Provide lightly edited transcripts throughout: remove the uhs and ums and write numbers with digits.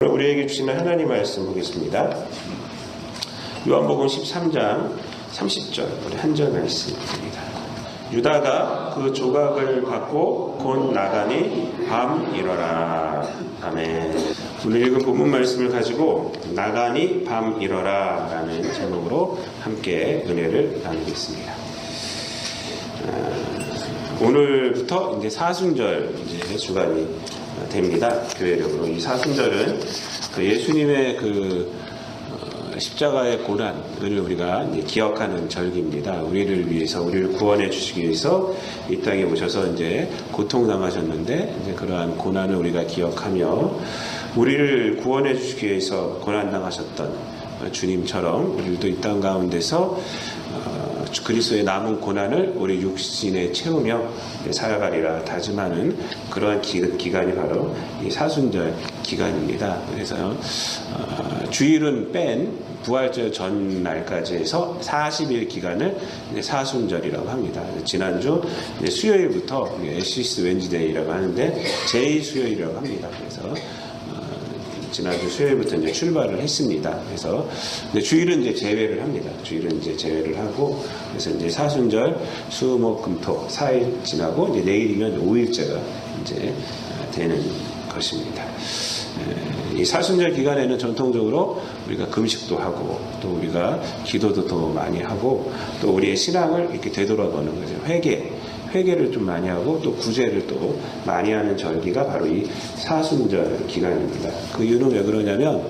우리에게 주시는 하나님 말씀 보겠습니다. 요한복음 13장 30절 우리 한 절 말씀입니다. 유다가 그 조각을 받고 곧 나가니 밤이러라. 아멘. 오늘 읽은 본문 말씀을 가지고 나가니 밤이러라 라는 제목으로 함께 은혜를 나누겠습니다. 오늘부터 이제 사순절 주간이 됩니다. 교회력으로. 이 사순절은 예수님의 십자가의 고난을 우리가 기억하는 절기입니다. 우리를 위해서, 우리를 구원해 주시기 위해서 이 땅에 오셔서 고통당하셨는데, 그러한 고난을 우리가 기억하며, 우리를 구원해 주시기 위해서 고난당하셨던 주님처럼 우리도 이 땅 가운데서 그리스도의 남은 고난을 우리 육신에 채우며 살아가리라 다짐하는 그러한 기간이 바로 이 사순절 기간입니다. 그래서 주일은 뺀 부활절 전날까지 해서 40일 기간을 사순절이라고 합니다. 지난주 수요일부터 애시스 웬즈데이라고 하는데 제2수요일이라고 합니다. 그래서 지난주 수요일부터 출발을 했습니다. 그래서 주일은 제외를 합니다. 주일은 제외를 하고, 그래서 사순절, 수, 목, 금, 토 4일 지나고 내일이면 5일째가 되는 것입니다. 이 사순절 기간에는 전통적으로 우리가 금식도 하고, 또 우리가 기도도 더 많이 하고, 또 우리의 신앙을 이렇게 되돌아보는 거죠. 회개를 좀 많이 하고 또 구제를 또 많이 하는 절기가 바로 이 사순절 기간입니다. 그 이유는 왜 그러냐면,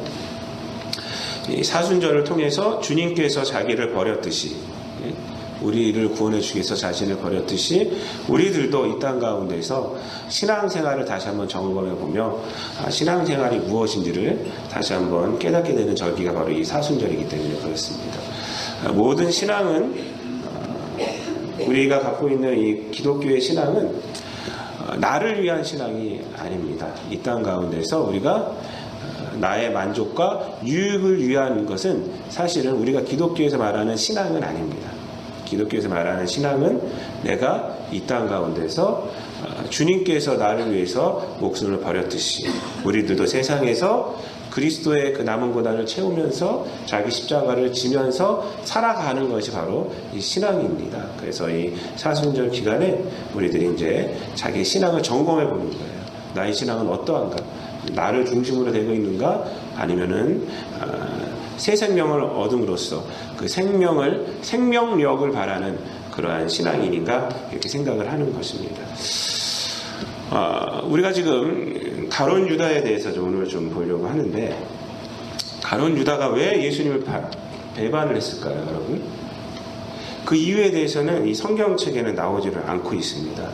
이 사순절을 통해서 주님께서 자기를 버렸듯이, 우리를 구원해 주기 위해서 자신을 버렸듯이 우리들도 이 땅 가운데서 신앙생활을 다시 한번 점검해 보며 신앙생활이 무엇인지를 다시 한번 깨닫게 되는 절기가 바로 이 사순절이기 때문에 그렇습니다. 모든 신앙은, 우리가 갖고 있는 이 기독교의 신앙은 나를 위한 신앙이 아닙니다. 이 땅 가운데서 우리가 나의 만족과 유익을 위한 것은 사실은 우리가 기독교에서 말하는 신앙은 아닙니다. 기독교에서 말하는 신앙은 내가 이 땅 가운데서 주님께서 나를 위해서 목숨을 버렸듯이 우리들도 세상에서 그리스도의 그 남은 고난을 채우면서 자기 십자가를 지면서 살아가는 것이 바로 이 신앙입니다. 그래서 이 사순절 기간에 우리들이 자기 신앙을 점검해 보는 거예요. 나의 신앙은 어떠한가? 나를 중심으로 되고 있는가? 아니면은 새 생명을 얻음으로써 그 생명력을 바라는 그러한 신앙인인가? 이렇게 생각을 하는 것입니다. 우리가 지금 가룟 유다에 대해서 오늘 좀 보려고 하는데, 가룟 유다가 왜 예수님을 배반을 했을까요, 여러분? 그 이유에 대해서는 이 성경책에는 나오지를 않고 있습니다.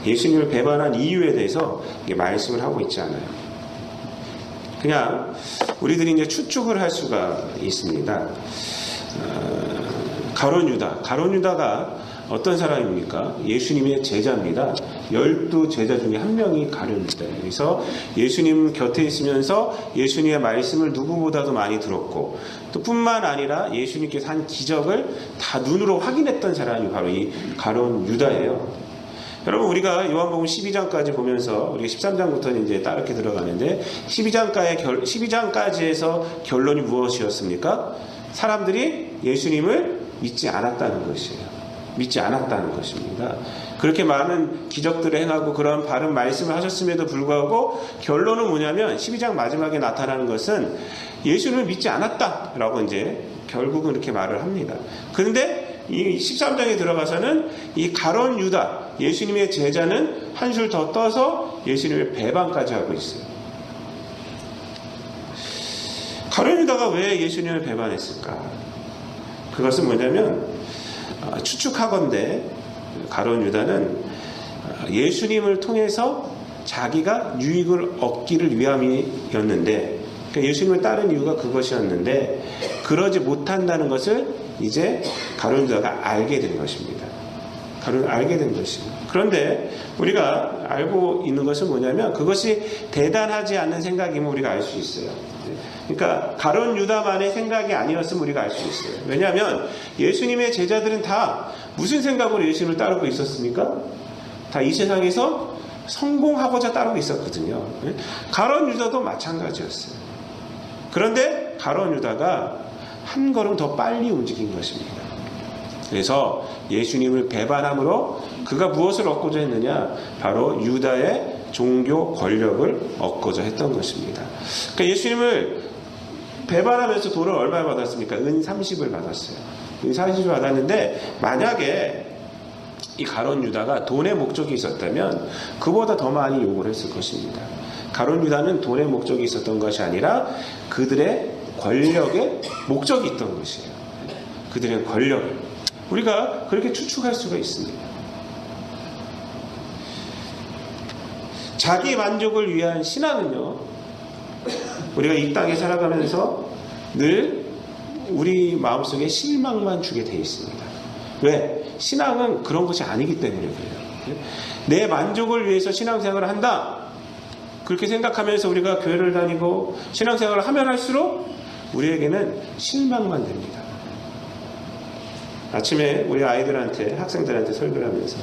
예수님을 배반한 이유에 대해서 말씀을 하고 있지 않아요. 그냥 우리들이 추측을 할 수가 있습니다. 가룟 유다가 어떤 사람입니까? 예수님의 제자입니다. 12제자 중에 한 명이 가룟 유다예요. 그래서 예수님 곁에 있으면서 예수님의 말씀을 누구보다도 많이 들었고, 또 뿐만 아니라 예수님께서 한 기적을 다 눈으로 확인했던 사람이 바로 이 가룟 유다예요. 여러분, 우리가 요한복음 12장까지 보면서 우리가 13장부터는 따르게 들어가는데 12장까지에서 결론이 무엇이었습니까? 사람들이 예수님을 믿지 않았다는 것이에요. 믿지 않았다는 것입니다. 그렇게 많은 기적들을 행하고 그런 바른 말씀을 하셨음에도 불구하고 결론은 뭐냐면 12장 마지막에 나타나는 것은 예수님을 믿지 않았다라고 결국은 이렇게 말을 합니다. 그런데 이 13장에 들어가서는 이 가룟 유다, 예수님의 제자는 한술 더 떠서 예수님을 배반까지 하고 있어요. 가룟 유다가 왜 예수님을 배반했을까? 그것은 뭐냐면, 추측하건대 가룟 유다는 예수님을 통해서 자기가 유익을 얻기를 위함이었는데, 그러니까 예수님을 따른 이유가 그것이었는데, 그러지 못한다는 것을 이제 가룟 유다가 알게 된 것입니다. 알게 된 것입니다. 그런데 우리가 알고 있는 것은 뭐냐면, 그것이 대단하지 않은 생각이면 우리가 알 수 있어요. 그러니까 가룟 유다만의 생각이 아니었으면 우리가 알 수 있어요. 왜냐하면 예수님의 제자들은 다 무슨 생각으로 예수님을 따르고 있었습니까? 다 이 세상에서 성공하고자 따르고 있었거든요. 가룟 유다도 마찬가지였어요. 그런데 가룟 유다가 한 걸음 더 빨리 움직인 것입니다. 그래서 예수님을 배반함으로 그가 무엇을 얻고자 했느냐? 바로 유다의 종교 권력을 얻고자 했던 것입니다. 그러니까 예수님을 배반하면서 돈을 얼마 받았습니까? 은 30을 받았어요. 은 30을 받았는데 만약에 이 가룟 유다가 돈의 목적이 있었다면 그보다 더 많이 요구를 했을 것입니다. 가룟 유다는 돈의 목적이 있었던 것이 아니라 그들의 권력의 목적이 있던 것이에요. 그들의 권력을. 우리가 그렇게 추측할 수가 있습니다. 자기 만족을 위한 신앙은요, 우리가 이 땅에 살아가면서 늘 우리 마음속에 실망만 주게 되어 있습니다. 왜? 신앙은 그런 것이 아니기 때문에 그래요. 내 만족을 위해서 신앙생활을 한다, 그렇게 생각하면서 우리가 교회를 다니고 신앙생활을 하면 할수록 우리에게는 실망만 됩니다. 아침에 우리 아이들한테, 학생들한테 설교를 하면서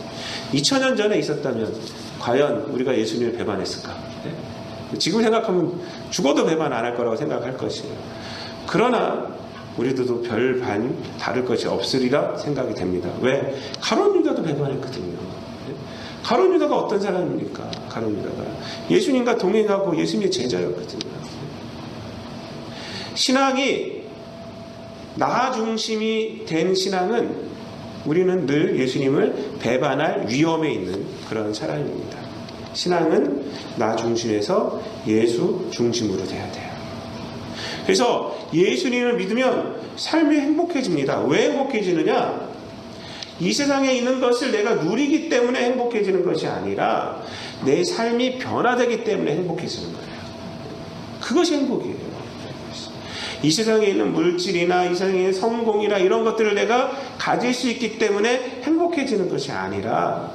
2000년 전에 있었다면 과연 우리가 예수님을 배반했을까? 지금 생각하면 죽어도 배반 안 할 거라고 생각할 것이에요. 그러나 우리들도 별반 다를 것이 없으리라 생각이 됩니다. 왜? 가룟 유다도 배반했거든요. 가룟 유다가 어떤 사람입니까? 가룟 유다가 예수님과 동행하고 예수님의 제자였거든요. 신앙이 나 중심이 된 신앙은 우리는 늘 예수님을 배반할 위험에 있는 그런 사람입니다. 신앙은 나 중심에서 예수 중심으로 돼야 돼요. 그래서 예수님을 믿으면 삶이 행복해집니다. 왜 행복해지느냐? 이 세상에 있는 것을 내가 누리기 때문에 행복해지는 것이 아니라 내 삶이 변화되기 때문에 행복해지는 거예요. 그것이 행복이에요. 이 세상에 있는 물질이나 이 세상에 있는 성공이나 이런 것들을 내가 가질 수 있기 때문에 행복해지는 것이 아니라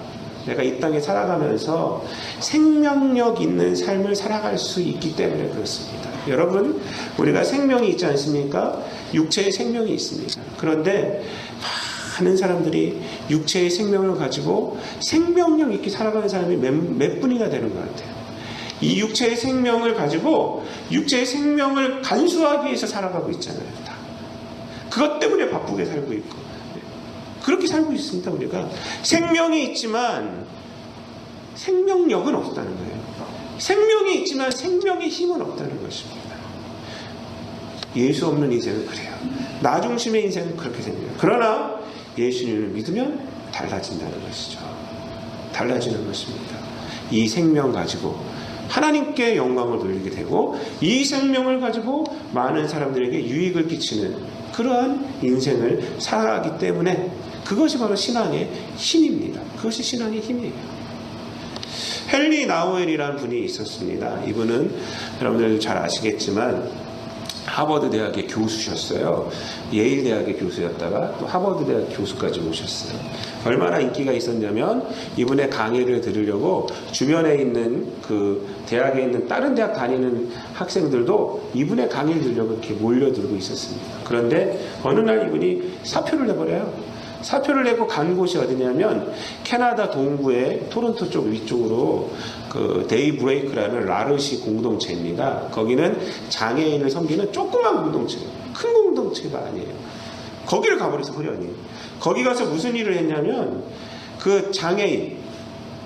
내가 이 땅에 살아가면서 생명력 있는 삶을 살아갈 수 있기 때문에 그렇습니다. 여러분, 우리가 생명이 있지 않습니까? 육체의 생명이 있습니다. 그런데 많은 사람들이 육체의 생명을 가지고 생명력 있게 살아가는 사람이 몇 분이나 되는 것 같아요. 이 육체의 생명을 가지고 육체의 생명을 간수하기 위해서 살아가고 있잖아요. 다. 그것 때문에 바쁘게 살고 있고 그렇게 살고 있습니다. 우리가 생명이 있지만 생명력은 없다는 거예요. 생명이 있지만 생명의 힘은 없다는 것입니다. 예수 없는 인생은 그래요. 나 중심의 인생은 그렇게 됩니다. 그러나 예수님을 믿으면 달라진다는 것이죠. 달라지는 것입니다. 이 생명 가지고 하나님께 영광을 돌리게 되고 이 생명을 가지고 많은 사람들에게 유익을 끼치는 그러한 인생을 살아가기 때문에 그것이 바로 신앙의 힘입니다. 그것이 신앙의 힘이에요. 헨리 나우엘이라는 분이 있었습니다. 이분은 여러분들 잘 아시겠지만 하버드 대학의 교수셨어요. 예일 대학의 교수였다가 또 하버드 대학 교수까지 오셨어요. 얼마나 인기가 있었냐면 이분의 강의를 들으려고 주변에 있는 그 대학에 있는 다른 대학 다니는 학생들도 이분의 강의를 들으려고 이렇게 몰려들고 있었습니다. 그런데 어느 날 이분이 사표를 내버려요. 사표를 내고 간 곳이 어디냐면 캐나다 동부의 토론토 쪽 위쪽으로 그 데이브레이크라는 라르시 공동체입니다. 거기는 장애인을 섬기는 조그만 공동체예요. 큰 공동체가 아니에요. 거기를 가버려서 호련히. 거기 가서 무슨 일을 했냐면 그 장애인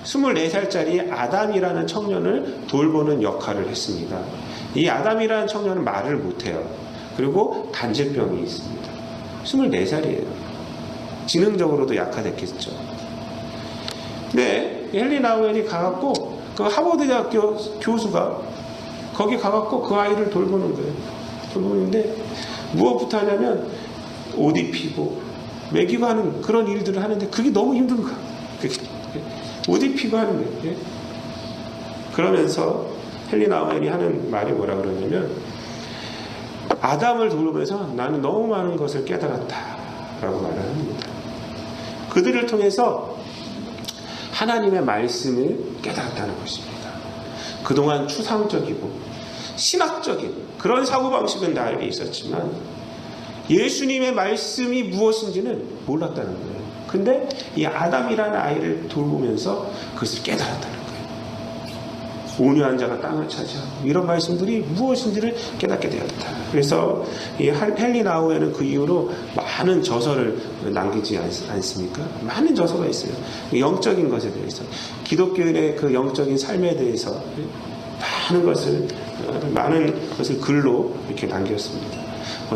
24살짜리 아담이라는 청년을 돌보는 역할을 했습니다. 이 아담이라는 청년은 말을 못해요. 그리고 간질병이 있습니다. 24살이에요. 지능적으로도 약화됐겠죠. 근데 헨리 나우엘이 가갖고 그 하버드 대학 교수가 거기 가갖고 그 아이를 돌보는 거예요. 돌보는데 무엇부터 하냐면 옷 입히고 먹이고 하는 그런 일들을 하는데 그게 너무 힘든 거야. 옷 입히고 하는 거예요. 그러면서 헨리 나우엘이 하는 말이 뭐라 그러냐면 아담을 돌보면서 나는 너무 많은 것을 깨달았다 라고 말을 합니다. 그들을 통해서 하나님의 말씀을 깨달았다는 것입니다. 그동안 추상적이고 신학적인 그런 사고방식은 나에게 있었지만 예수님의 말씀이 무엇인지는 몰랐다는 거예요. 근데 이 아담이라는 아이를 돌보면서 그것을 깨달았다는 거예요. 온유한 자가 땅을 차지하고, 이런 말씀들이 무엇인지를 깨닫게 되었다. 그래서 이 헨리 나우에는 그 이후로 많은 저서를 남기지 않습니까? 많은 저서가 있어요. 영적인 것에 대해서, 기독교인의 그 영적인 삶에 대해서 많은 것을 글로 이렇게 남겼습니다.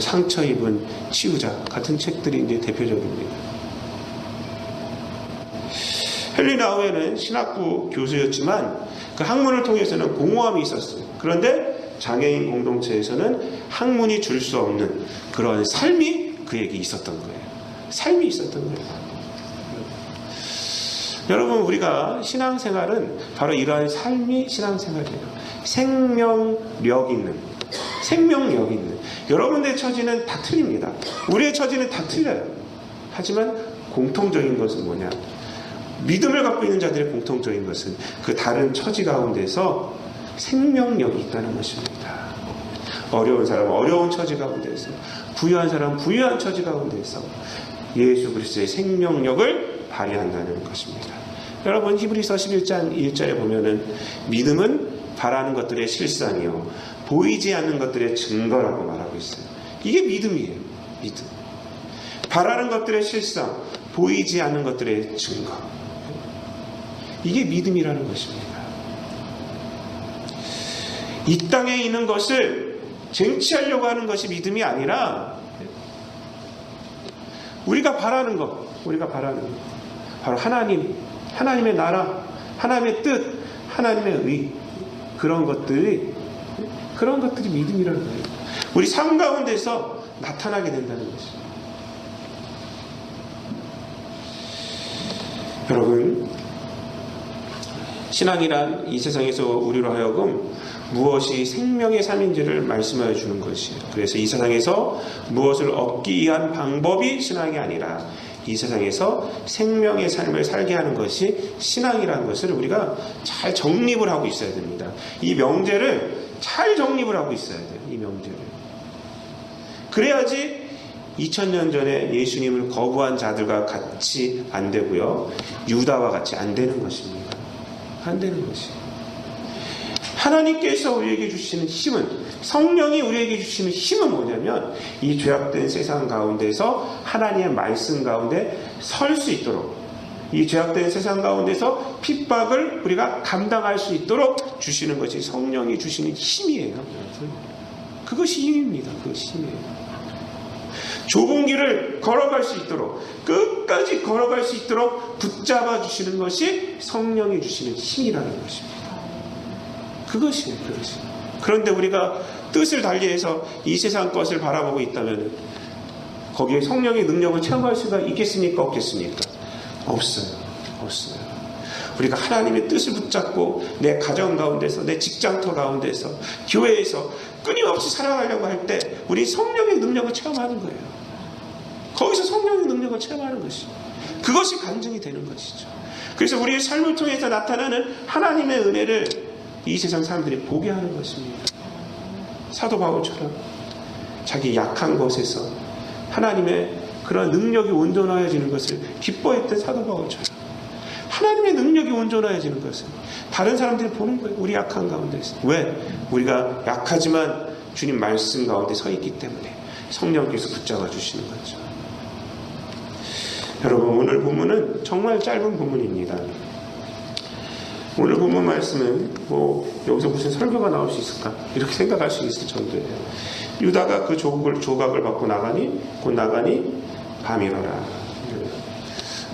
상처 입은 치유자 같은 책들이 이제 대표적입니다. 헨리 나우에는 신학부 교수였지만 그 학문을 통해서는 공허함이 있었어요. 그런데 장애인 공동체에서는 학문이 줄 수 없는 그런 삶이 그에게 있었던 거예요. 삶이 있었던 거예요. 여러분, 우리가 신앙생활은 바로 이러한 삶이 신앙생활이에요. 생명력 있는. 여러분의 처지는 다 틀립니다. 우리의 처지는 다 틀려요. 하지만 공통적인 것은 뭐냐? 믿음을 갖고 있는 자들의 공통적인 것은 그 다른 처지 가운데서 생명력이 있다는 것입니다. 어려운 사람은 어려운 처지 가운데서, 부유한 사람은 부유한 처지 가운데서 예수 그리스도의 생명력을 발휘한다는 것입니다. 여러분, 히브리서 11장 1절에 보면은 믿음은 바라는 것들의 실상이요 보이지 않는 것들의 증거라고 말하고 있어요. 이게 믿음이에요. 믿음. 바라는 것들의 실상, 보이지 않는 것들의 증거. 이게 믿음이라는 것입니다. 이 땅에 있는 것을 쟁취하려고 하는 것이 믿음이 아니라 우리가 바라는 것, 바로 하나님의 나라, 하나님의 뜻, 하나님의 의, 그런 것들이 믿음이라는 거예요. 우리 삶 가운데서 나타나게 된다는 것입니다. 여러분, 신앙이란 이 세상에서 우리로 하여금 무엇이 생명의 삶인지를 말씀하여 주는 것이에요. 그래서 이 세상에서 무엇을 얻기 위한 방법이 신앙이 아니라 이 세상에서 생명의 삶을 살게 하는 것이 신앙이라는 것을 우리가 잘 정립을 하고 있어야 됩니다. 이 명제를 잘 정립을 하고 있어야 돼요. 이 명제를. 그래야지 2000년 전에 예수님을 거부한 자들과 같이 안 되고요. 유다와 같이 안 되는 것입니다. 안 되는 것이에요. 하나님께서 우리에게 주시는 힘은, 성령이 우리에게 주시는 힘은 뭐냐면 이 죄악된 세상 가운데서 하나님의 말씀 가운데 설 수 있도록, 이 죄악된 세상 가운데서 핍박을 우리가 감당할 수 있도록 주시는 것이 성령이 주시는 힘이에요. 그것이 힘입니다. 그것이 힘이에요. 좁은 길을 걸어갈 수 있도록, 끝까지 걸어갈 수 있도록 붙잡아 주시는 것이 성령이 주시는 힘이라는 것입니다. 그것이에요. 그런데 우리가 뜻을 달리해서 이 세상 것을 바라보고 있다면 거기에 성령의 능력을 체험할 수가 있겠습니까? 없겠습니까? 없어요. 우리가 하나님의 뜻을 붙잡고 내 가정 가운데서, 내 직장터 가운데서, 교회에서 끊임없이 살아가려고 할 때 우리 성령의 능력을 체험하는 거예요. 거기서 성령의 능력을 체험하는 것이죠. 그것이 간증이 되는 것이죠. 그래서 우리의 삶을 통해서 나타나는 하나님의 은혜를 이 세상 사람들이 보게 하는 것입니다. 사도 바울처럼 자기 약한 것에서 하나님의 그런 능력이 온전하여지는 것을 기뻐했던 사도 바울처럼 하나님의 능력이 온전하여지는 것을 다른 사람들이 보는 거예요. 우리 약한 가운데서. 왜? 우리가 약하지만 주님 말씀 가운데 서 있기 때문에 성령께서 붙잡아 주시는 거죠. 여러분, 오늘 본문은 정말 짧은 본문입니다. 오늘 본문 말씀은 여기서 무슨 설교가 나올 수 있을까? 이렇게 생각할 수 있을 정도예요. 유다가 그 조각을 받고 곧 나가니 밤이러라.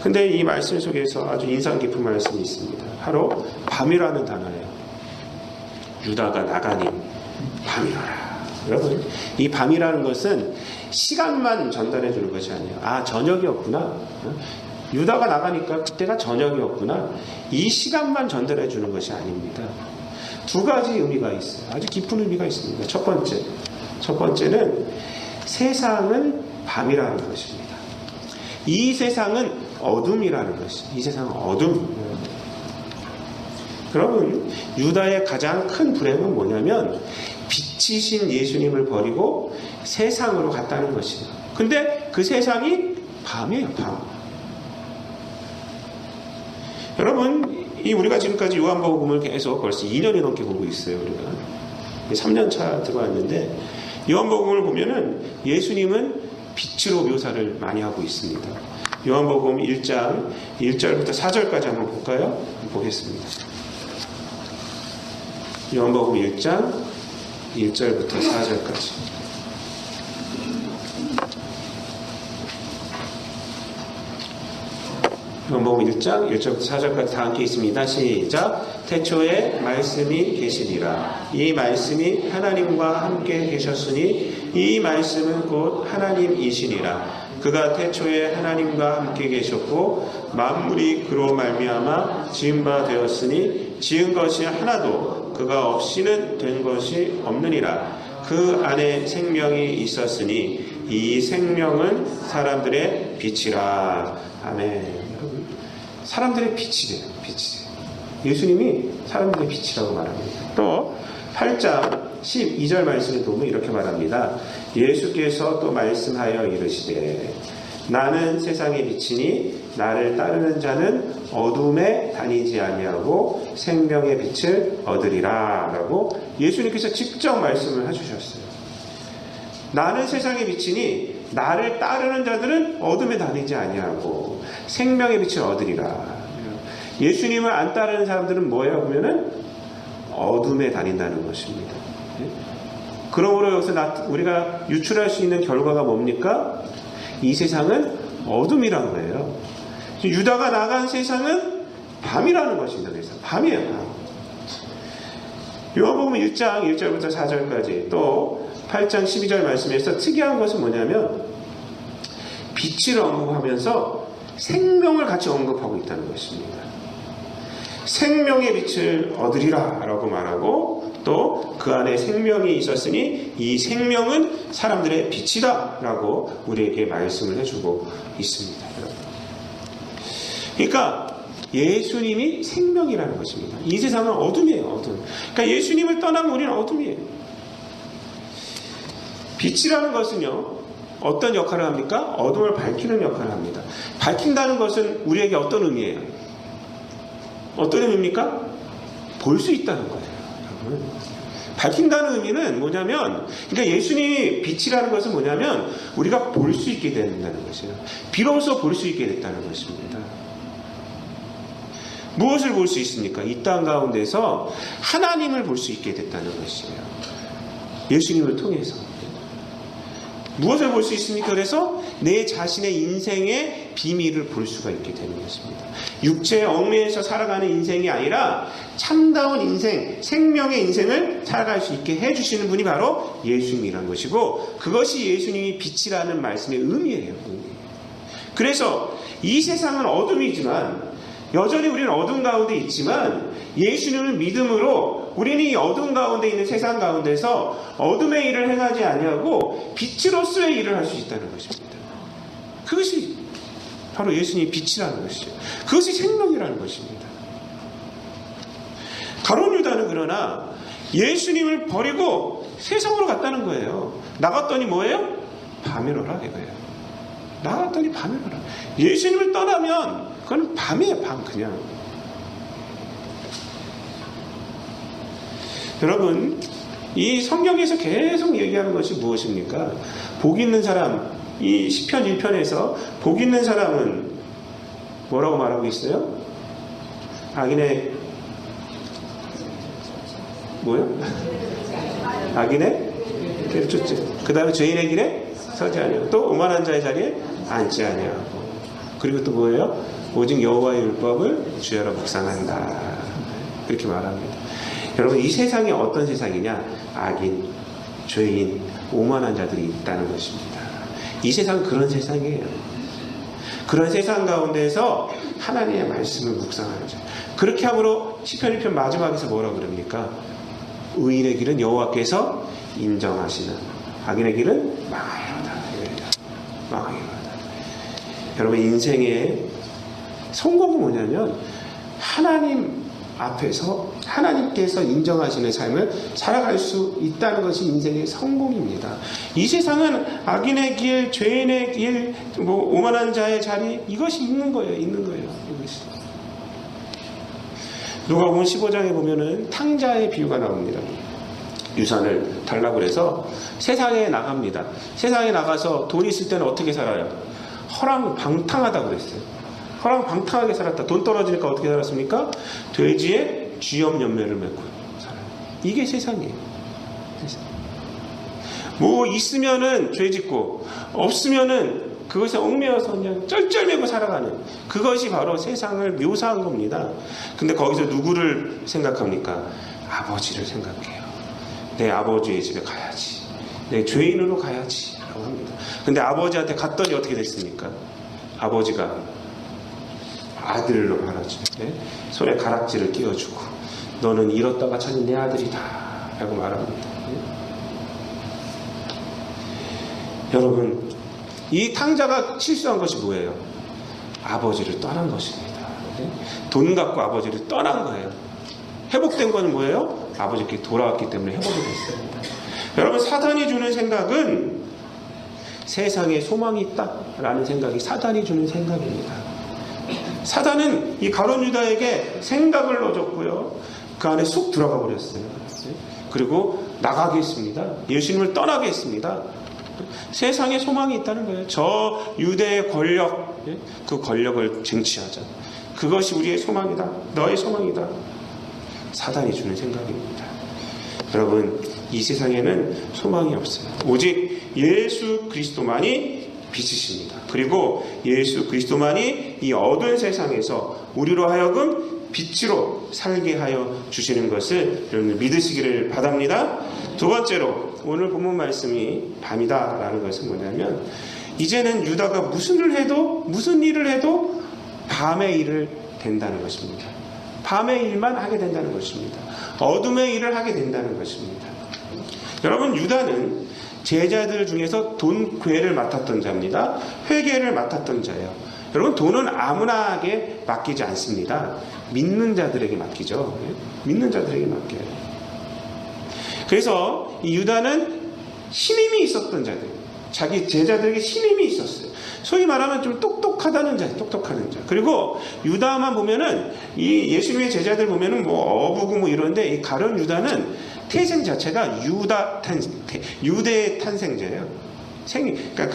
근데 이 말씀 속에서 아주 인상 깊은 말씀이 있습니다. 바로 밤이라는 단어예요. 유다가 나가니 밤이러라. 여러분, 이 밤이라는 것은 시간만 전달해 주는 것이 아니에요. 아, 저녁이었구나. 유다가 나가니까 그때가 저녁이었구나. 이 시간만 전달해 주는 것이 아닙니다. 두 가지 의미가 있어요. 아주 깊은 의미가 있습니다. 첫 번째는 세상은 밤이라는 것입니다. 이 세상은 어둠이라는 것입니다. 이 세상은 어둠. 여러분, 유다의 가장 큰 불행은 뭐냐면 빛이신 예수님을 버리고 세상으로 갔다는 것이에요. 근데 그 세상이 밤이에요. 밤. 여러분, 우리가 지금까지 요한복음을 계속 벌써 2년이 넘게 보고 있어요. 우리가 3년 차 들어왔는데 요한복음을 보면은 예수님은 빛으로 묘사를 많이 하고 있습니다. 요한복음 1장 1절부터 4절까지 한번 볼까요? 보겠습니다. 요한복음 1장 1절부터 4절까지. 요한복음 1장 1절부터 4절까지 다 함께 있습니다. 시작. 태초에 말씀이 계시니라. 이 말씀이 하나님과 함께 계셨으니 이 말씀은 곧 하나님이시니라. 그가 태초에 하나님과 함께 계셨고 만물이 그로 말미암아 지은 바 되었으니 지은 것이 하나도 그가 없이는 된 것이 없느니라. 그 안에 생명이 있었으니 이 생명은 사람들의 빛이라. 아멘. 사람들의 빛이래요. 빛이래요. 예수님이 사람들의 빛이라고 말합니다. 또 8장 12절 말씀에 보면 이렇게 말합니다. 예수께서 또 말씀하여 이르시되 나는 세상의 빛이니 나를 따르는 자는 어둠에 다니지 아니하고 생명의 빛을 얻으리라 라고 예수님께서 직접 말씀을 해주셨어요. 나는 세상의 빛이니 나를 따르는 자들은 어둠에 다니지 아니하고 생명의 빛을 얻으리라. 예수님을 안 따르는 사람들은 뭐예요? 보면은 어둠에 다닌다는 것입니다. 그러므로 여기서 우리가 유출할 수 있는 결과가 뭡니까? 이 세상은 어둠이란 거예요. 유다가 나간 세상은 밤이라는 것입니다. 그래서 밤이에요. 밤. 요한복음 1장 1절부터 4절까지 또 8장 12절 말씀에서 특이한 것은 뭐냐면 빛을 언급하면서 생명을 같이 언급하고 있다는 것입니다. 생명의 빛을 얻으리라 라고 말하고 또 그 안에 생명이 있었으니 이 생명은 사람들의 빛이다 라고 우리에게 말씀을 해주고 있습니다. 그러니까 예수님이 생명이라는 것입니다. 이 세상은 어둠이에요. 어둠. 그러니까 예수님을 떠나면 우리는 어둠이에요. 빛이라는 것은요 어떤 역할을 합니까? 어둠을 밝히는 역할을 합니다. 밝힌다는 것은 우리에게 어떤 의미예요? 어떤 의미입니까? 볼 수 있다는 거예요. 밝힌다는 의미는 뭐냐면, 그러니까 예수님이 빛이라는 것은 뭐냐면 우리가 볼 수 있게 된다는 것이에요. 비로소 볼 수 있게 됐다는 것입니다. 무엇을 볼 수 있습니까? 이 땅 가운데서 하나님을 볼 수 있게 됐다는 것이에요. 예수님을 통해서. 무엇을 볼 수 있습니까? 그래서 내 자신의 인생의 비밀을 볼 수가 있게 되는 것입니다. 육체의 얽매여서 살아가는 인생이 아니라 참다운 인생, 생명의 인생을 살아갈 수 있게 해주시는 분이 바로 예수님이라는 것이고 그것이 예수님이 빛이라는 말씀의 의미예요. 그래서 이 세상은 어둠이지만 여전히 우리는 어둠 가운데 있지만 예수님을 믿음으로 우리는 이 어둠 가운데 있는 세상 가운데서 어둠의 일을 행하지 아니하고 빛으로서의 일을 할 수 있다는 것입니다. 그것이 바로 예수님의 빛이라는 것이죠. 그것이 생명이라는 것입니다. 가룟 유다는 그러나 예수님을 버리고 세상으로 갔다는 거예요. 나갔더니 뭐예요? 밤이로라 이거예요. 나갔더니 밤이로라. 예수님을 떠나면 그건 밤이에요. 밤 그냥. 여러분 이 성경에서 계속 얘기하는 것이 무엇입니까? 복 있는 사람, 이 시편 1편에서 복 있는 사람은 뭐라고 말하고 있어요? 악인의 뭐요? 악인의 길을 쫓지. 그 다음에 죄인의 길에 서지 아니하고 또 오만한 자의 자리에 앉지 아니하고 그리고 또 뭐예요? 오직 여호와의 율법을 주야로 묵상한다. 그렇게 말합니다. 여러분 이 세상이 어떤 세상이냐? 악인, 죄인, 오만한 자들이 있다는 것입니다. 이 세상은 그런 세상이에요. 그런 세상 가운데서 하나님의 말씀을 묵상하는 자. 그렇게 함으로 시편 1편 마지막에서 뭐라고 그럽니까? 의인의 길은 여호와께서 인정하시는 악인의 길은 망하리로다. 망하리로다. 여러분 인생의 성공은 뭐냐면 하나님 앞에서 하나님께서 인정하시는 삶을 살아갈 수 있다는 것이 인생의 성공입니다. 이 세상은 악인의 길, 죄인의 길, 오만한 자의 자리 이것이 있는 거예요. 있는 거예요. 이것이. 누가복음 15장에 보면은 탕자의 비유가 나옵니다. 유산을 달라고 해서 세상에 나갑니다. 세상에 나가서 돈 있을 때는 어떻게 살아요? 허랑방탕하다고 그랬어요. 허랑방탕하게 살았다. 돈 떨어지니까 어떻게 살았습니까? 돼지의 쥐염연매를 맺고 살아요. 이게 세상이에요. 뭐 있으면은 죄 짓고 없으면은 그것에 얽매여서 그냥 쩔쩔매고 살아가는, 그것이 바로 세상을 묘사한 겁니다. 근데 거기서 누구를 생각합니까? 아버지를 생각해요. 내 아버지의 집에 가야지, 내 죄인으로 가야지 라고 합니다. 근데 아버지한테 갔더니 어떻게 됐습니까? 아버지가 아들로 말하죠. 네? 손에 가락지를 끼워주고 너는 잃었다가 찾은 내 아들이다 라고 말합니다. 네? 여러분, 이 탕자가 실수한 것이 뭐예요? 아버지를 떠난 것입니다. 네? 돈 갖고 아버지를 떠난 거예요. 회복된 건 뭐예요? 아버지께 돌아왔기 때문에 회복이 됐습니다. 여러분, 사단이 주는 생각은 세상에 소망이 있다라는 생각이 사단이 주는 생각입니다. 사단은 이 가룟 유다에게 생각을 넣어줬고요, 그 안에 쏙 들어가 버렸어요. 그리고 나가게 했습니다. 예수님을 떠나게 했습니다. 세상에 소망이 있다는 거예요. 저 유대의 권력, 그 권력을 쟁취하자. 그것이 우리의 소망이다. 너의 소망이다. 사단이 주는 생각입니다. 여러분, 이 세상에는 소망이 없어요. 오직 예수 그리스도만이 빛이십니다. 그리고 예수 그리스도만이 이 어두운 세상에서 우리로 하여금 빛으로 살게 하여 주시는 것을 여러분 믿으시기를 바랍니다. 두 번째로, 오늘 본문 말씀이 밤이다 라는 것은 뭐냐면, 이제는 유다가 무슨 일을 해도 밤의 일을 된다는 것입니다. 밤의 일만 하게 된다는 것입니다. 어둠의 일을 하게 된다는 것입니다. 여러분, 유다는 제자들 중에서 돈 괴를 맡았던 자입니다. 회계를 맡았던 자예요. 여러분, 돈은 아무나에게 맡기지 않습니다. 믿는 자들에게 맡기죠. 믿는 자들에게 맡겨요. 그래서 이 유다는 신임이 있었던 자들, 자기 제자들에게 신임이 있었어요. 소위 말하면 좀 똑똑하다는 자, 똑똑하는 자. 그리고 유다만 보면은, 이 예수님의 제자들 보면은 뭐 어부고 뭐 이런데, 이 가룟 유다는 태생 자체가 유대의 탄생자예요. 그러니까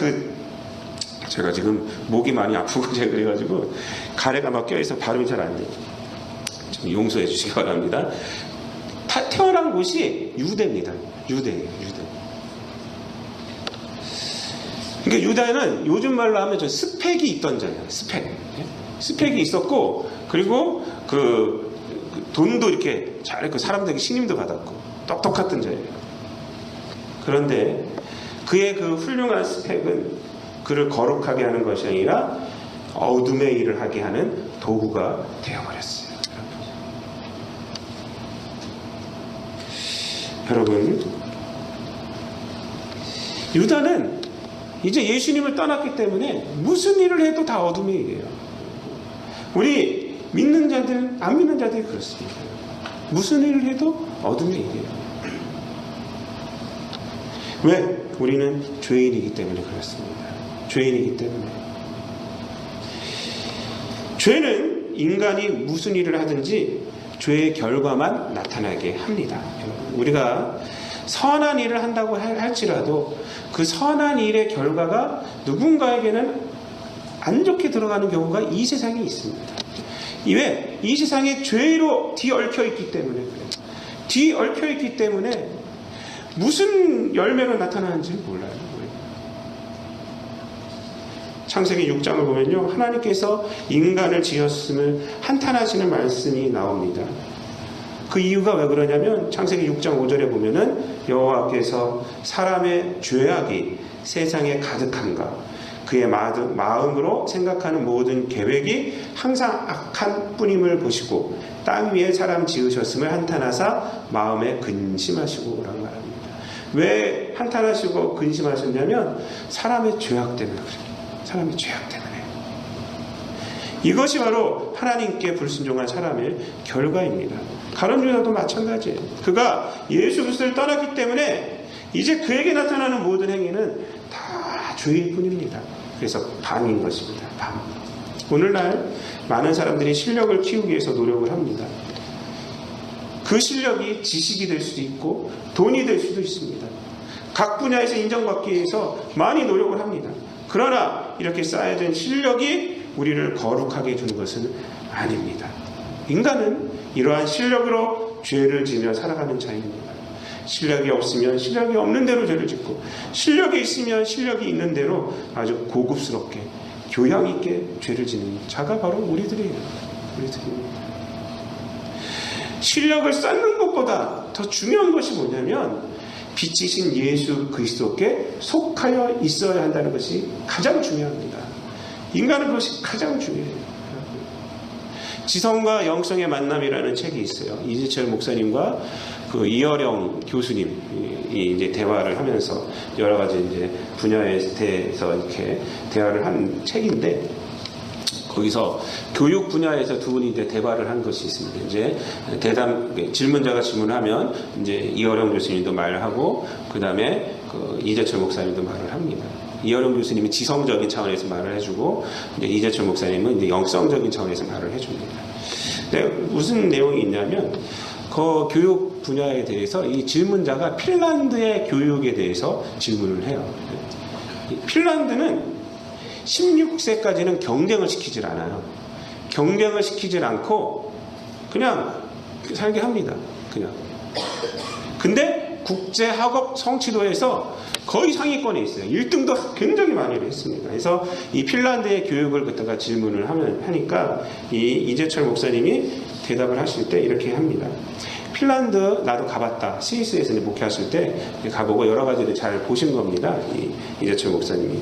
제가 지금 목이 많이 아프고 제가 그래가지고 가래가 막 껴있어 발음이 잘 안 돼요. 좀 용서해 주시기 바랍니다. 태어난 곳이 유대입니다. 유대예요, 유대. 그러니까 유다는 요즘 말로 하면 저 스펙이 있던 자예요. 스펙이 있었고, 그리고 그 돈도 이렇게 잘했고, 사람들에게 신임도 받았고, 똑똑했던 자예요. 그런데 그의 그 훌륭한 스펙은 그를 거룩하게 하는 것이 아니라 어둠의 일을 하게 하는 도구가 되어버렸어요. 여러분, 유다는 이제 예수님을 떠났기 때문에 무슨 일을 해도 다 어둠의 일이에요. 우리 믿는 자들, 안 믿는 자들이 그렇습니다. 무슨 일을 해도 어둠의 일이에요. 왜? 우리는 죄인이기 때문에 그렇습니다. 죄인이기 때문에. 죄는 인간이 무슨 일을 하든지 죄의 결과만 나타나게 합니다. 우리가 선한 일을 한다고 할지라도 그 선한 일의 결과가 누군가에게는 안 좋게 들어가는 경우가 이 세상에 있습니다. 왜? 이 세상에 죄로 뒤얽혀 있기 때문에 그래요. 뒤얽혀 있기 때문에 무슨 열매로 나타나는지 몰라요. 창세기 6장을 보면요, 하나님께서 인간을 지었음을 한탄하시는 말씀이 나옵니다. 그 이유가 왜 그러냐면, 창세기 6장 5절에 보면은 여호와께서 사람의 죄악이 세상에 가득한가, 그의 마음으로 생각하는 모든 계획이 항상 악한 뿐임을 보시고 땅 위에 사람 지으셨음을 한탄하사 마음에 근심하시고 라고 말합니다. 왜 한탄하시고 근심하셨냐면 사람의 죄악 때문에 그래요. 사람의 죄악 때문에. 이것이 바로 하나님께 불순종한 사람의 결과입니다. 가룟 유다도 마찬가지예요. 그가 예수 그리스도를 떠났기 때문에 이제 그에게 나타나는 모든 행위는 다 죄일 뿐입니다. 그래서 밤인 것입니다. 밤. 오늘날 많은 사람들이 실력을 키우기 위해서 노력을 합니다. 그 실력이 지식이 될 수도 있고 돈이 될 수도 있습니다. 각 분야에서 인정받기 위해서 많이 노력을 합니다. 그러나 이렇게 쌓여진 실력이 우리를 거룩하게 해주는 것은 아닙니다. 인간은 이러한 실력으로 죄를 지며 살아가는 자입니다. 실력이 없으면 실력이 없는 대로 죄를 짓고, 실력이 있으면 실력이 있는 대로 아주 고급스럽게 교양 있게 죄를 짓는 자가 바로 우리들이에요. 우리들입니다. 실력을 쌓는 것보다 더 중요한 것이 뭐냐면 빛이신 예수 그리스도께 속하여 있어야 한다는 것이 가장 중요합니다. 인간은 그것이 가장 중요해요. 지성과 영성의 만남이라는 책이 있어요. 이재철 목사님과 그 이어령 교수님이 이제 대화를 하면서 여러 가지 이제 분야에 대해서 이렇게 대화를 한 책인데, 거기서 교육 분야에서 두 분이 이제 대화를 한 것이 있습니다. 이제 질문자가 질문하면 이제 이어령 교수님도 말을 하고, 그 다음에 그 이재철 목사님도 말을 합니다. 이어령 교수님이 지성적인 차원에서 말을 해주고, 이제 이재철 목사님은 이제 영성적인 차원에서 말을 해줍니다. 근데 무슨 내용이 있냐면, 그 교육 분야에 대해서 이 질문자가 핀란드의 교육에 대해서 질문을 해요. 핀란드는 16세까지는 경쟁을 시키질 않아요. 경쟁을 시키질 않고 그냥 살게 합니다. 그냥. 근데 국제학업 성취도에서 거의 상위권에 있어요. 1등도 굉장히 많이 했습니다. 그래서 이 핀란드의 교육을 그때가 질문을 하니까 이 이재철 목사님이 대답을 하실 때 이렇게 합니다. 핀란드 나도 가봤다. 스위스에서 목회하실 때 가보고 여러 가지를 잘 보신 겁니다. 이재철 목사님이.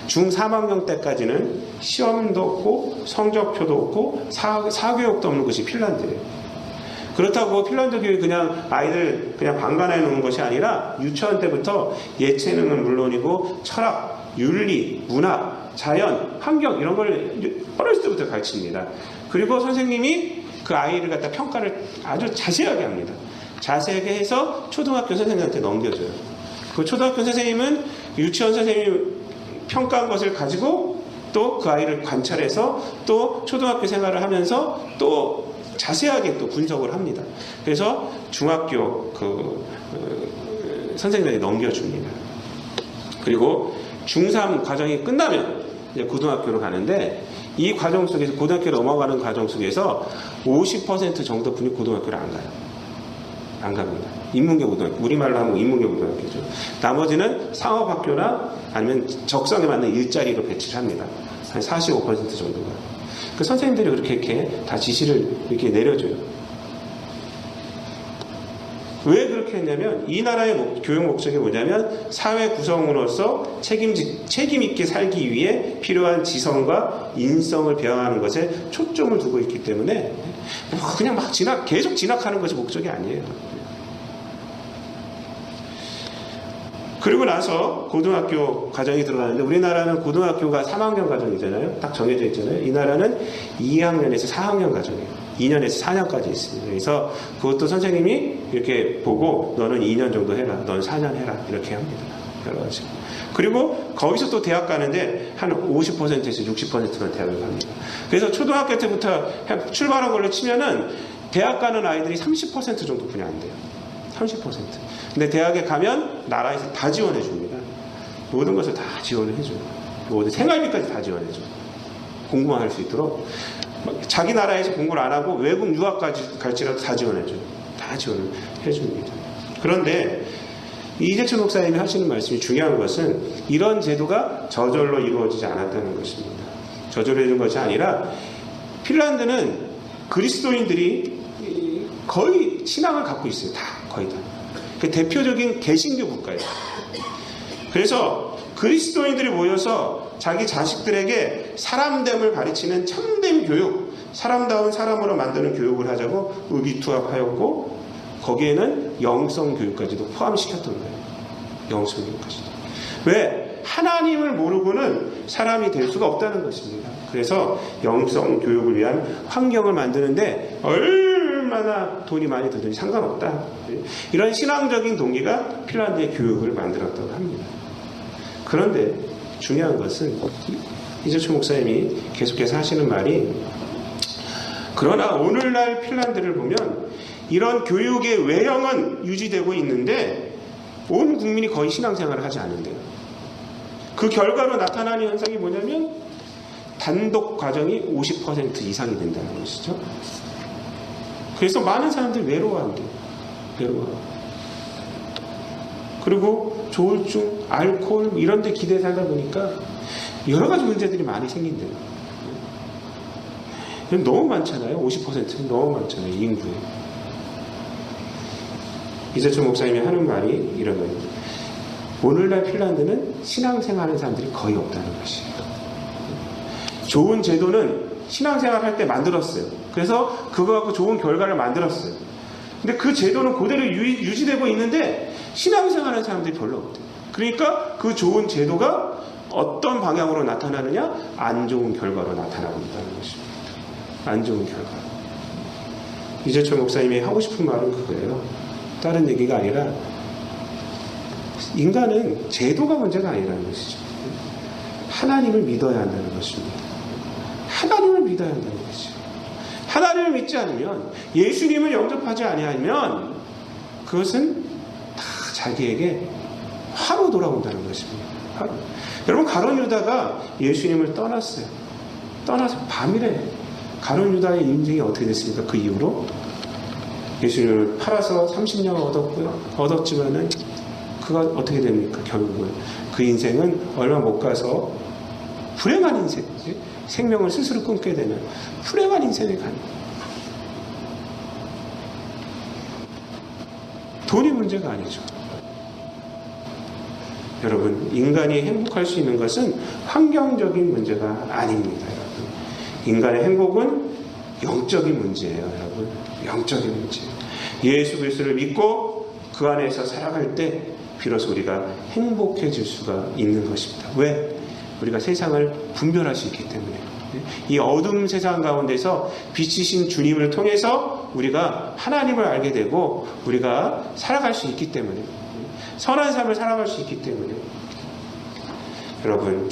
중3학년 때까지는 시험도 없고 성적표도 없고 사교육도 없는 것이 핀란드예요. 그렇다고 핀란드 교육이 그냥 아이들 그냥 방관해 놓은 것이 아니라 유치원 때부터 예체능은 물론이고 철학, 윤리, 문학, 자연, 환경 이런 걸 어렸을 때부터 가르칩니다. 그리고 선생님이 그 아이를 갖다 평가를 아주 자세하게 합니다. 자세하게 해서 초등학교 선생님한테 넘겨줘요. 그 초등학교 선생님은 유치원 선생님이 평가한 것을 가지고 또 그 아이를 관찰해서 또 초등학교 생활을 하면서 또 자세하게 또 분석을 합니다. 그래서 중학교 선생님에게 넘겨줍니다. 그리고 중3 과정이 끝나면 이제 고등학교로 가는데, 이 과정 속에서 고등학교로 넘어가는 과정 속에서 50% 정도 분이 고등학교를 안 가요. 안 갑니다. 인문계 고등학교, 우리말로 하면 인문계 고등학교죠. 나머지는 상업학교나 아니면 적성에 맞는 일자리로 배치를 합니다. 한 45% 정도가. 그 선생님들이 그렇게 이렇게 다 지시를 이렇게 내려줘요. 왜 그렇게 했냐면 이 나라의 교육 목적이 뭐냐면 사회 구성으로서 책임 있게 살기 위해 필요한 지성과 인성을 배워하는 것에 초점을 두고 있기 때문에 그냥 막 계속 진학하는 것이 목적이 아니에요. 그리고 나서 고등학교 과정이 들어가는데, 우리나라는 고등학교가 3학년 과정이잖아요. 딱 정해져 있잖아요. 이 나라는 2학년에서 4학년 과정이에요. 2년에서 4년까지 있습니다. 그래서 그것도 선생님이 이렇게 보고 너는 2년 정도 해라, 너는 4년 해라 이렇게 합니다. 여러 가지. 그리고 거기서 또 대학 가는데 한 50%에서 60%만 대학을 갑니다. 그래서 초등학교 때부터 출발한 걸로 치면은 대학 가는 아이들이 30% 정도뿐이 안 돼요. 30%. 근데 대학에 가면 나라에서 다 지원해 줍니다. 모든 것을 다 지원을 해줘요. 모든 생활비까지 다 지원해 줘요. 공부만 할 수 있도록. 자기 나라에서 공부를 안 하고 외국 유학까지 갈지라도 다 지원해 줘요. 다 지원을 해 줍니다. 그런데 이재철 목사님이 하시는 말씀이 중요한 것은 이런 제도가 저절로 이루어지지 않았다는 것입니다. 저절로 이루어진 것이 아니라 핀란드는 그리스도인들이 거의 신앙을 갖고 있어요. 거의 다. 그 대표적인 개신교 국가예요. 그래서 그리스도인들이 모여서 자기 자식들에게 사람됨을 가르치는 참된 교육, 사람다운 사람으로 만드는 교육을 하자고 의기투합하였고, 거기에는 영성 교육까지도 포함시켰던 거예요. 영성 교육까지도. 왜? 하나님을 모르고는 사람이 될 수가 없다는 것입니다. 그래서 영성 교육을 위한 환경을 만드는데 얼마나 돈이 많이 들든지 상관없다. 이런 신앙적인 동기가 핀란드의 교육을 만들었다고 합니다. 그런데 중요한 것은 이재철 목사님이 계속해서 하시는 말이, 그러나 오늘날 핀란드를 보면 이런 교육의 외형은 유지되고 있는데 온 국민이 거의 신앙생활을 하지 않는데요. 그 결과로 나타나는 현상이 뭐냐면 단독 가정이 50% 이상이 된다는 것이죠. 그래서 많은 사람들이 외로워한대요. 그리고 조울증, 알코올 이런 데 기대에 살다 보니까 여러 가지 문제들이 많이 생긴대요. 너무 많잖아요. 50%는 너무 많잖아요. 인구에. 이재철 목사님이 하는 말이 이런 거예요. 오늘날 핀란드는 신앙생활하는 사람들이 거의 없다는 것이에요. 좋은 제도는 신앙생활할 때 만들었어요. 그래서 그거 갖고 좋은 결과를 만들었어요. 근데 그 제도는 그대로 유지되고 있는데 신앙생활하는 사람들이 별로 없대요. 그러니까 그 좋은 제도가 어떤 방향으로 나타나느냐? 안 좋은 결과로 나타나고 있다는 것입니다. 안 좋은 결과. 이재철 목사님이 하고 싶은 말은 그거예요. 다른 얘기가 아니라 인간은 제도가 문제가 아니라는 것이죠. 하나님을 믿어야 한다는 것입니다. 하나님을 믿어야 한다는 것이죠. 하나님을 믿지 않으면, 예수님을 영접하지 아니하면 그것은 다 자기에게 화로 돌아온다는 것입니다. 화로. 여러분, 가룟 유다가 예수님을 떠났어요. 떠나서 밤이래. 가룟 유다의 인생이 어떻게 됐습니까? 그 이후로 예수님을 팔아서 30년 얻었지만은 그가 어떻게 됩니까? 결국은 그 인생은 얼마 못 가서 불행한 인생, 생명을 스스로 끊게 되는 불행한 인생에 가는 거예요. 돈이 문제가 아니죠. 여러분, 인간이 행복할 수 있는 것은 환경적인 문제가 아닙니다. 여러분, 인간의 행복은 영적인 문제예요. 여러분, 영적인 문제예요. 예수 그리스도를 믿고 그 안에서 살아갈 때 비로소 우리가 행복해질 수가 있는 것입니다. 왜? 우리가 세상을 분별할 수 있기 때문에. 이 어둠 세상 가운데서 빛이신 주님을 통해서 우리가 하나님을 알게 되고 우리가 살아갈 수 있기 때문에, 선한 삶을 살아갈 수 있기 때문에. 여러분,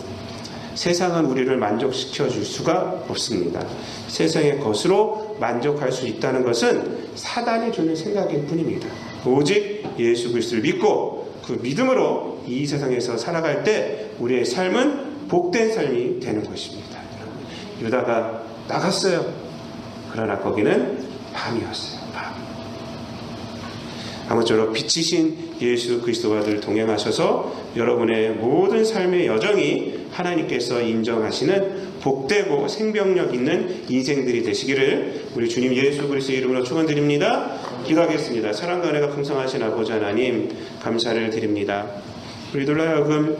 세상은 우리를 만족시켜 줄 수가 없습니다. 세상의 것으로 만족할 수 있다는 것은 사단이 주는 생각일 뿐입니다. 오직 예수 그리스도를 믿고 그 믿음으로 이 세상에서 살아갈 때 우리의 삶은 복된 삶이 되는 것입니다. 유다가 나갔어요. 그러나 거기는 밤이었어요. 밤. 아무쪼록 빛이신 예수 그리스도와 늘 동행하셔서 여러분의 모든 삶의 여정이 하나님께서 인정하시는 복되고 생명력 있는 인생들이 되시기를 우리 주님 예수 그리스도의 이름으로 축원드립니다. 기도하겠습니다. 사랑과 은혜가 풍성하신 아버지 하나님, 감사를 드립니다. 우리들로 하여금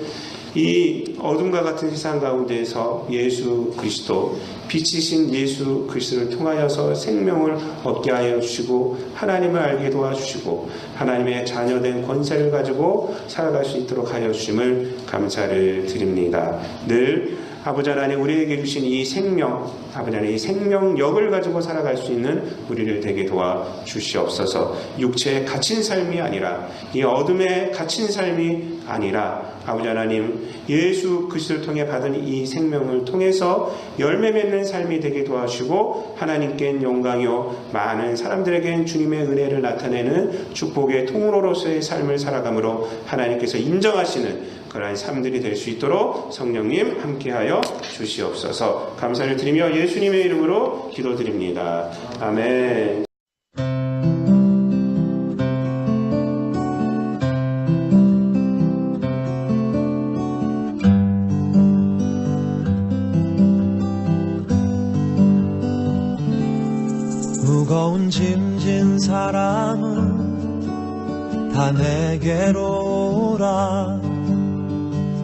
이 어둠과 같은 세상 가운데에서 예수 그리스도, 빛이신 예수 그리스도를 통하여서 생명을 얻게 하여 주시고 하나님을 알게 도와주시고 하나님의 자녀된 권세를 가지고 살아갈 수 있도록 하여 주심을 감사를 드립니다. 늘 아버지 하나님, 우리에게 주신 이 생명, 아버지 하나님, 이 생명력을 가지고 살아갈 수 있는 우리를 되게 도와주시옵소서. 육체에 갇힌 삶이 아니라, 이 어둠에 갇힌 삶이 아니라, 아버지 하나님, 예수 그리스도를 통해 받은 이 생명을 통해서 열매 맺는 삶이 되게 도와주시고 하나님께는 영광이요 많은 사람들에겐 주님의 은혜를 나타내는 축복의 통로로서의 삶을 살아감으로 하나님께서 인정하시는 그러한 삶들이 될 수 있도록 성령님 함께하여 주시옵소서. 감사를 드리며 예수님의 이름으로 기도드립니다. 아멘. 무거운 짐진 사람은 다 내게로 오라.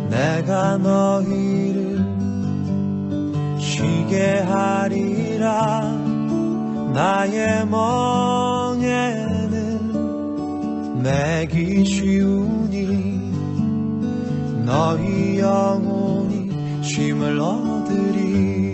내가 너희를 쉬게 하리라. 나의 멍에는 매기 쉬우니 너희 영혼이 쉼을 얻으리.